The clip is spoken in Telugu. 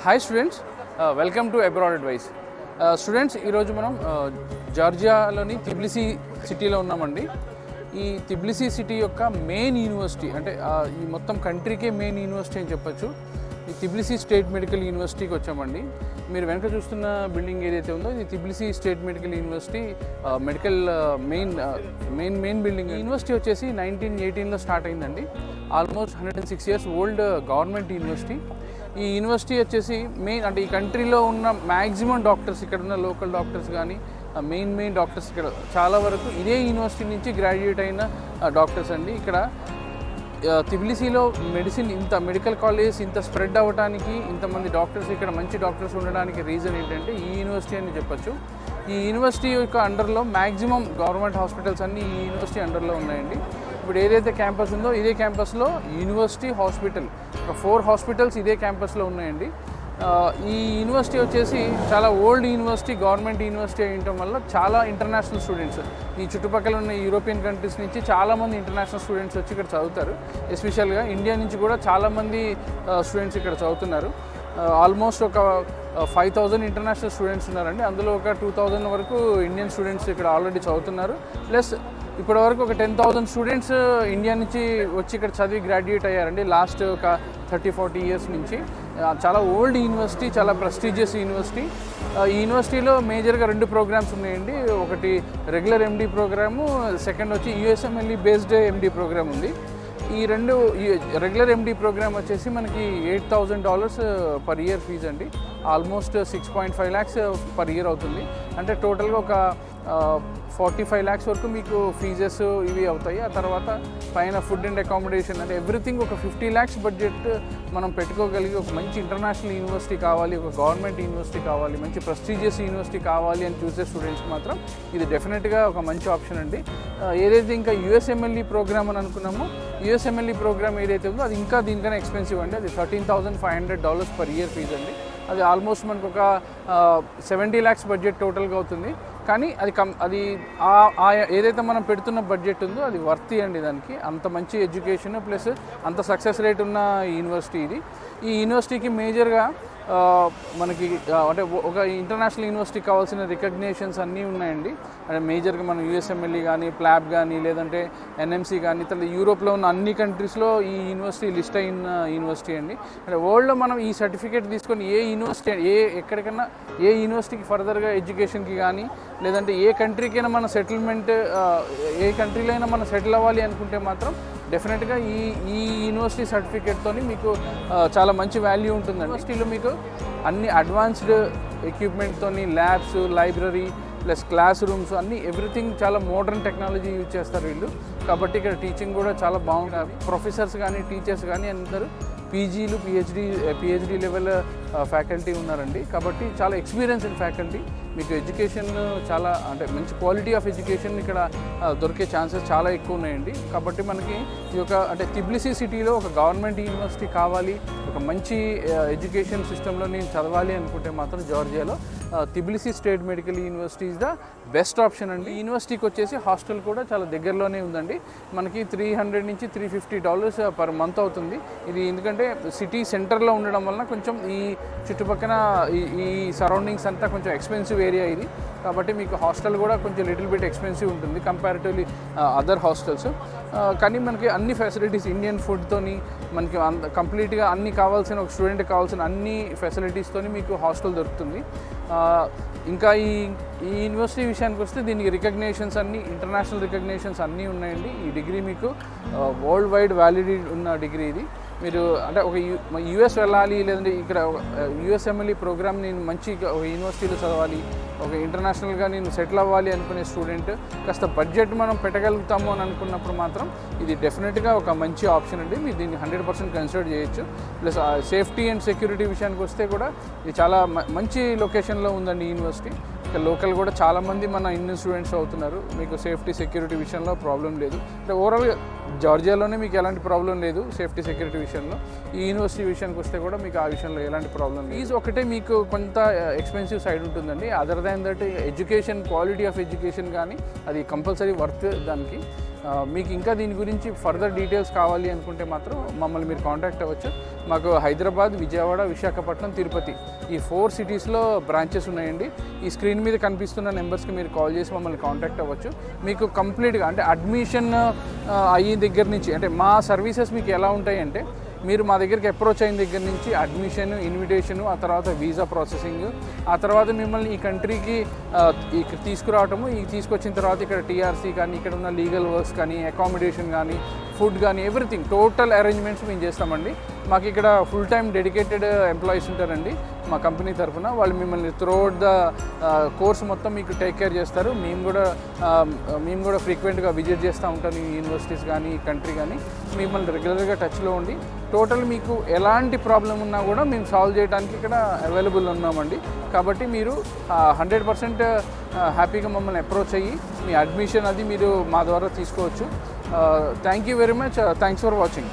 Hi students, welcome to abroad advice. Students, ఈరోజు మనం జార్జియాలోని టిబ్లిసీ సిటీలో ఉన్నామండి. ఈ టిబ్లిసీ సిటీ యొక్క మెయిన్ యూనివర్సిటీ, అంటే ఈ మొత్తం కంట్రీకే మెయిన్ యూనివర్సిటీ అని చెప్పొచ్చు. ఈ టిబ్లిసీ స్టేట్ మెడికల్ యూనివర్సిటీకి వచ్చామండి. మీరు వెనక చూస్తున్న బిల్డింగ్ ఏదైతే ఉందో ఇది టిబ్లిసీ state medical university medical main building. University వచ్చేసి 1918లో స్టార్ట్ అయిందండి. Almost 106 years old government university. ఈ యూనివర్సిటీ వచ్చేసి అంటే ఈ కంట్రీలో ఉన్న మ్యాక్సిమం డాక్టర్స్, ఇక్కడ ఉన్న లోకల్ డాక్టర్స్ కానీ మెయిన్ డాక్టర్స్ ఇక్కడ చాలా వరకు ఇదే యూనివర్సిటీ నుంచి గ్రాడ్యుయేట్ అయిన డాక్టర్స్ అండి. ఇక్కడ టిబ్లిసీలో మెడికల్ కాలేజెస్ ఇంత స్ప్రెడ్ అవ్వడానికి, ఇంతమంది డాక్టర్స్, ఇక్కడ మంచి డాక్టర్స్ ఉండడానికి రీజన్ ఏంటంటే ఈ యూనివర్సిటీ అని చెప్పొచ్చు. ఈ యూనివర్సిటీ యొక్క అండర్లో మ్యాక్సిమం గవర్నమెంట్ హాస్పిటల్స్ అన్నీ ఈ యూనివర్సిటీ అండర్లో ఉన్నాయండి. ఇప్పుడు ఏదైతే క్యాంపస్ ఉందో ఇదే క్యాంపస్లో యూనివర్సిటీ హాస్పిటల్, ఒక 4 హాస్పిటల్స్ ఇదే క్యాంపస్లో ఉన్నాయండి. ఈ యూనివర్సిటీ వచ్చేసి చాలా ఓల్డ్ యూనివర్సిటీ, గవర్నమెంట్ యూనివర్సిటీ అయ్యటం వల్ల చాలా ఇంటర్నేషనల్ స్టూడెంట్స్, ఈ చుట్టుపక్కల ఉన్న యూరోపియన్ కంట్రీస్ నుంచి చాలామంది ఇంటర్నేషనల్ స్టూడెంట్స్ వచ్చి ఇక్కడ చదువుతారు. ఎస్పెషల్గా ఇండియా నుంచి కూడా చాలామంది స్టూడెంట్స్ ఇక్కడ చదువుతున్నారు. ఆల్మోస్ట్ ఒక 5,000 ఇంటర్నేషనల్ స్టూడెంట్స్ ఉన్నారండి. అందులో ఒక 2,000 వరకు ఇండియన్ స్టూడెంట్స్ ఇక్కడ ఆల్రెడీ చదువుతున్నారు. ప్లస్ ఇప్పటి వరకు ఒక 10,000 స్టూడెంట్స్ ఇండియా నుంచి వచ్చి ఇక్కడ చదివి గ్రాడ్యుయేట్ అయ్యారండి లాస్ట్ ఒక 30-40 years నుంచి. చాలా ఓల్డ్ యూనివర్సిటీ, చాలా ప్రెస్టీజియస్ యూనివర్సిటీ. ఈ యూనివర్సిటీలో మేజర్గా 2 ప్రోగ్రామ్స్ ఉన్నాయండి. ఒకటి రెగ్యులర్ ఎండి ప్రోగ్రాము, సెకండ్ వచ్చి USMLE బేస్డ్ ఎండి ప్రోగ్రామ్ ఉంది. ఈ రెగ్యులర్ ఎండి ప్రోగ్రామ్ వచ్చేసి మనకి $8,000 పర్ ఇయర్ ఫీజు అండి. ఆల్మోస్ట్ 6.5 lakhs పర్ ఇయర్ అవుతుంది. అంటే టోటల్గా ఒక 45 lakhs వరకు మీకు ఫీజెస్ ఇవి అవుతాయి. ఆ తర్వాత పైన ఫుడ్ అండ్ అకామిడేషన్, అంటే ఎవ్రీథింగ్ ఒక 50 lakhs బడ్జెట్ మనం పెట్టుకోగలిగి ఒక మంచి ఇంటర్నేషనల్ యూనివర్సిటీ కావాలి, ఒక గవర్నమెంట్ యూనివర్సిటీ కావాలి, మంచి ప్రెస్టీజియస్ యూనివర్సిటీ కావాలి అని చూసే స్టూడెంట్స్కి మాత్రం ఇది డెఫినెట్గా ఒక మంచి ఆప్షన్ అండి. ఏదైతే ఇంకా USMLE ప్రోగ్రామ్ అని అనుకున్నామో, USMLE ప్రోగ్రామ్ ఏదైతే ఉందో అది ఇంకా దీనికన్నా ఎక్స్పెన్సివ్ అండి. అది $13,500 పర్ ఇయర్ ఫీజు అండి. అది ఆల్మోస్ట్ మనకు ఒక 70 lakhs బడ్జెట్ టోటల్గా అవుతుంది. కానీ అది ఏదైతే మనం పెడుతున్న బడ్జెట్ ఉందో అది వర్తి అండి. దానికి అంత మంచి ఎడ్యుకేషన్ ప్లస్ అంత సక్సెస్ రేట్ ఉన్న యూనివర్సిటీ ఇది. ఈ యూనివర్సిటీకి మేజర్గా మనకి అంటే ఒక ఇంటర్నేషనల్ యూనివర్సిటీకి కావాల్సిన రికగ్నేషన్స్ అన్నీ ఉన్నాయండి. అంటే మేజర్గా మనం USMLE కానీ, ప్లాబ్ కానీ, లేదంటే NMC కానీ, ఇతర యూరోప్లో ఉన్న అన్ని కంట్రీస్లో ఈ యూనివర్సిటీ లిస్ట్ అయిన యూనివర్సిటీ అండి. అంటే వరల్డ్లో మనం ఈ సర్టిఫికేట్ తీసుకొని ఏ ఎక్కడికన్నా ఏ యూనివర్సిటీకి ఫర్దర్గా ఎడ్యుకేషన్కి కానీ, లేదంటే ఏ కంట్రీకైనా మన సెటిల్మెంట్, ఏ కంట్రీలో అయినా మనం సెటిల్ అవ్వాలి అనుకుంటే మాత్రం డెఫినెట్గా ఈ యూనివర్సిటీ సర్టిఫికేట్తో మీకు చాలా మంచి వాల్యూ ఉంటుందండి. యూనివర్సిటీలో మీకు అన్ని అడ్వాన్స్డ్ ఎక్విప్మెంట్తో, labs, library plus classrooms అన్నీ ఎవ్రీథింగ్ చాలా మోడర్న్ టెక్నాలజీ యూజ్ చేస్తారు వీళ్ళు. కాబట్టి ఇక్కడ టీచింగ్ కూడా చాలా బాగుంటుంది. ప్రొఫెసర్స్ కానీ, టీచర్స్ కానీ అందరూ PGలు, PhD లెవెల్ ఫ్యాకల్టీ ఉన్నారండి. కాబట్టి చాలా ఎక్స్పీరియన్స్డ్ ఫ్యాకల్టీ. మీకు ఎడ్యుకేషన్ చాలా, అంటే మంచి క్వాలిటీ ఆఫ్ ఎడ్యుకేషన్ ఇక్కడ దొరికే ఛాన్సెస్ చాలా ఎక్కువ ఉన్నాయండి. కాబట్టి మనకి ఈ యొక్క అంటే టిబ్లిసీ సిటీలో ఒక గవర్నమెంట్ యూనివర్సిటీ కావాలి, ఒక మంచి ఎడ్యుకేషన్ సిస్టంలో నేను చదవాలి అనుకుంటే మాత్రం జార్జియాలో Tbilisi state medical university is the best option అండి. ఈ యూనివర్సిటీకి వచ్చేసి హాస్టల్ కూడా చాలా దగ్గరలోనే ఉందండి. మనకి $300 నుంచి $350 పర్ మంత్ అవుతుంది. ఇది ఎందుకంటే సిటీ సెంటర్లో ఉండడం వలన కొంచెం ఈ చుట్టుపక్కల ఈ సరౌండింగ్స్ అంతా కొంచెం ఎక్స్పెన్సివ్ ఏరియా ఇది. కాబట్టి మీకు హాస్టల్ కూడా కొంచెం లిటిల్ బిట్ ఎక్స్పెన్సివ్ ఉంటుంది కంపారిటివ్లీ అదర్ హాస్టల్స్. కానీ మనకి అన్ని ఫెసిలిటీస్, ఇండియన్ ఫుడ్తోని మనకి కంప్లీట్గా అన్ని కావాల్సిన, ఒక స్టూడెంట్కి కావాల్సిన అన్ని ఫెసిలిటీస్తోని మీకు హాస్టల్ దొరుకుతుంది. ఇంకా ఈ యూనివర్సిటీ విషయానికి వస్తే దీనికి రికగ్నేషన్స్ అన్నీ, ఇంటర్నేషనల్ రికగ్నేషన్స్ అన్నీ ఉన్నాయండి. ఈ డిగ్రీ మీకు వరల్డ్ వైడ్ వ్యాలిడిటీ ఉన్న డిగ్రీ ఇది. మీరు అంటే ఒక US వెళ్ళాలి, లేదంటే ఇక్కడ USMLE ప్రోగ్రామ్ నేను మంచి ఒక యూనివర్సిటీలో చదవాలి, ఒక ఇంటర్నేషనల్గా నేను సెటిల్ అవ్వాలి అనుకునే స్టూడెంట్, కాస్త బడ్జెట్ మనం పెట్టగలుగుతాము అని అనుకున్నప్పుడు మాత్రం ఇది డెఫినెట్గా ఒక మంచి ఆప్షన్ అండి. మీరు దీన్ని 100% కన్సిడర్ చేయొచ్చు. ప్లస్ సేఫ్టీ అండ్ సెక్యూరిటీ విషయానికి వస్తే కూడా ఇది చాలా మంచి లొకేషన్లో ఉందండి యూనివర్సిటీ. ఇక్కడ లోకల్ కూడా చాలామంది మన ఇండియన్ స్టూడెంట్స్ అవుతున్నారు. మీకు సేఫ్టీ సెక్యూరిటీ విషయంలో ప్రాబ్లం లేదు. అంటే ఓవరాల్గా జార్జియాలోనే మీకు ఎలాంటి ప్రాబ్లం లేదు సేఫ్టీ సెక్యూరిటీ విషయంలో. ఈ యూనివర్సిటీ విషయానికి వస్తే కూడా మీకు ఆ విషయంలో ఎలాంటి ప్రాబ్లం లేదు. ఫీజు ఒకటే మీకు కొంత ఎక్స్పెన్సివ్ సైడ్ ఉంటుందండి. Other than that education, quality of education కానీ అది కంపల్సరీ వర్త్ దానికి. మీకు ఇంకా దీని గురించి ఫర్దర్ డీటెయిల్స్ కావాలి అనుకుంటే మాత్రం మమ్మల్ని మీరు కాంటాక్ట్ అవ్వచ్చు. మాకు హైదరాబాద్, విజయవాడ, విశాఖపట్నం, తిరుపతి ఈ 4 సిటీస్లో బ్రాంచెస్ ఉన్నాయండి. ఈ స్క్రీన్ మీద కనిపిస్తున్న నెంబర్స్కి మీరు కాల్ చేసి మమ్మల్ని కాంటాక్ట్ అవ్వచ్చు. మీకు కంప్లీట్గా అంటే అడ్మిషన్ అయ్యే దగ్గర నుంచి అంటే మా సర్వీసెస్ మీకు ఎలా ఉంటాయంటే, మీరు మా దగ్గరికి అప్రోచ్ అయిన దగ్గర నుంచి అడ్మిషన్, ఇన్విటేషను, ఆ తర్వాత వీసా ప్రాసెసింగ్, ఆ తర్వాత మిమ్మల్ని ఈ కంట్రీకి ఇక్కడ తీసుకురావటము, ఈ తీసుకొచ్చిన తర్వాత ఇక్కడ టీఆర్సీ కానీ, ఇక్కడ ఉన్న లీగల్ వర్క్స్ కానీ, అకామిడేషన్ కానీ, ఫుడ్ కానీ, ఎవ్రీథింగ్ టోటల్ అరేంజ్మెంట్స్ మేము చేస్తామండి. మాకు ఇక్కడ ఫుల్ టైం డెడికేటెడ్ ఎంప్లాయీస్ ఉంటారండి మా కంపెనీ తరఫున. వాళ్ళు మిమ్మల్ని త్రూఅవుట్ ద కోర్స్ మొత్తం మీకు టేక్ కేర్ చేస్తారు. మేము కూడా ఫ్రీక్వెంట్గా విజిట్ చేస్తూ ఉంటాం ఈ యూనివర్సిటీస్ కానీ, ఈ కంట్రీ కానీ. మిమ్మల్ని రెగ్యులర్గా టచ్లో ఉండి టోటల్ మీకు ఎలాంటి ప్రాబ్లం ఉన్నా కూడా మేము సాల్వ్ చేయడానికి ఇక్కడ అవైలబుల్ ఉన్నామండి. కాబట్టి మీరు 100% హ్యాపీగా మమ్మల్ని అప్రోచ్ అయ్యి మీ అడ్మిషన్ అది మీరు మా ద్వారా తీసుకోవచ్చు. Thank you very much. Thanks for watching.